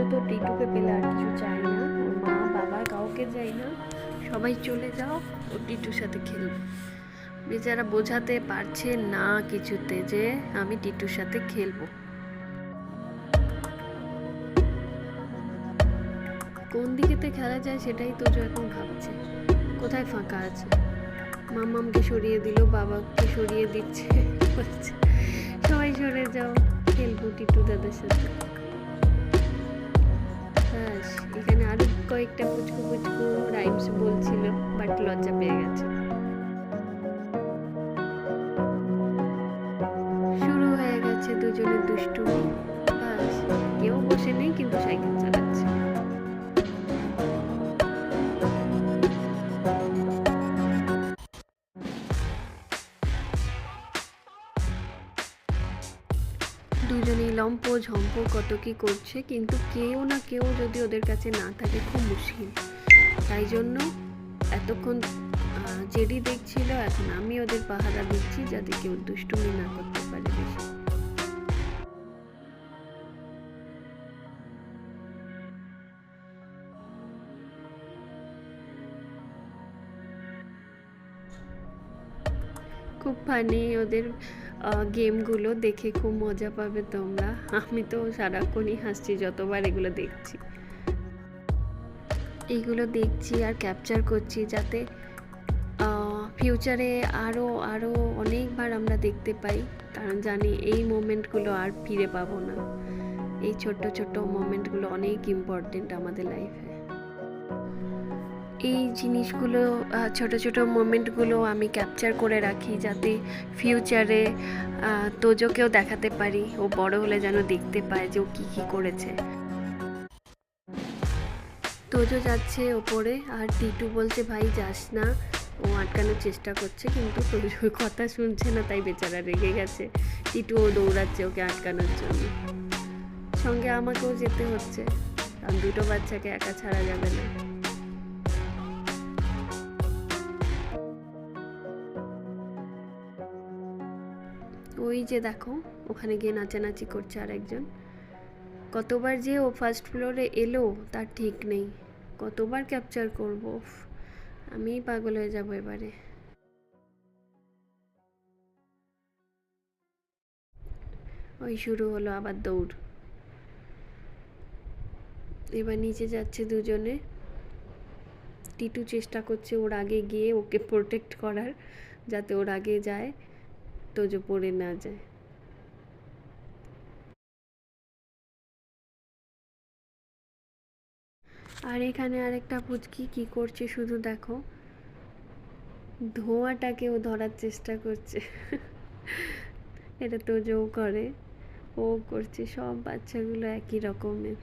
আপাতত টিটুকে পেলে আর কিছু চাই না, ওর মা বাবা কাউকে চাই না, সবাই চলে যাও, ও টিটুর সাথে খেলবে। বেচারা বোঝাতে পারছে না কিছুতে যে আমি টিটুর সাথে খেলবো। কোন দিকেতে খেলা যায় সেটাই তোজো এখন ভাবছে, কোথায় ফাঁকা আছে। মাম্মামকে সরিয়ে দিল, বাবাকে সরিয়ে দিচ্ছে, বলছে সবাই সরে যাও, খেলবো টিটু দাদার সাথে। ব্যাস, এখানে আরো কয়েকটা পুচকু পুচকু রাইমস বলছিল, বাট লজ্জা পেয়ে গেছে। শুরু হয়ে গেছে দুজনের দুষ্টুমি। ব্যাস, কেউ বসে নেই কিন্তু সাইকেল চালাচ্ছে। দুজনেই লম্প ঝম্প কত কি করছে, কিন্তু কেউ না কেউ যদি ওদের কাছে না থাকে খুব মুশকিল। তাই জন্য এতক্ষণ জেডি দেখছিল, এখন আমি ওদের পাহারা দিচ্ছি যাতে কেউ দুষ্টুমি না করতে পারে বেশি। খুব ফানি ওদের গেমগুলো, দেখে খুব মজা পাবে তোমরা। আমি তো সারাক্ষণই হাসছি যতবার এগুলো দেখছি। এইগুলো দেখছি আর ক্যাপচার করছি যাতে ফিউচারে আরও আরও অনেকবার আমরা দেখতে পাই, কারণ জানি এই মোমেন্টগুলো আর ফিরে পাবো না। এই ছোট্ট ছোট্ট মোমেন্টগুলো অনেক ইম্পর্টেন্ট আমাদের লাইফে। এই জিনিসগুলো, ছোট ছোট মোমেন্টগুলো আমি ক্যাপচার করে রাখি যাতে ফিউচারে তোজোকেও দেখাতে পারি, ও বড় হলে যেন দেখতে পায় যে ও কী কী করেছে। তোজো যাচ্ছে ওপরে আর টিটু বলছে ভাই যাস না, ও আটকানোর চেষ্টা করছে কিন্তু তোজোর কথা শুনছে না, তাই বেচারা রেগে গেছে। টিটুও দৌড়াচ্ছে ওকে আটকানোর জন্য, সঙ্গে আমাকেও যেতে হচ্ছে, কারণ দুটো বাচ্চাকে একা ছাড়া যাবে না। ওই যে দেখো ওখানে গিয়ে নাচানাচি করছে আর একজন। কতবার যে ও ফার্স্ট ফ্লোরে এলো তার ঠিক নেই, কতবার ক্যাপচার করব, আমি পাগল হয়ে যাবো এবারে। ওই শুরু হলো আবার দৌড়। এবার নিচে যাচ্ছে দুজনে, টিটু চেষ্টা করছে ওর আগে গিয়ে ওকে প্রোটেক্ট করার, যাতে ওর আগে যায়, তোজো পড়ে না যায়। আর এখানে আরেকটা পুচকি কি করছে শুধু দেখো, ধোঁয়াটাকে ও ধরার চেষ্টা করছে। এটা তোজো করে, ও করছে, সব বাচ্চাগুলো একই রকমের।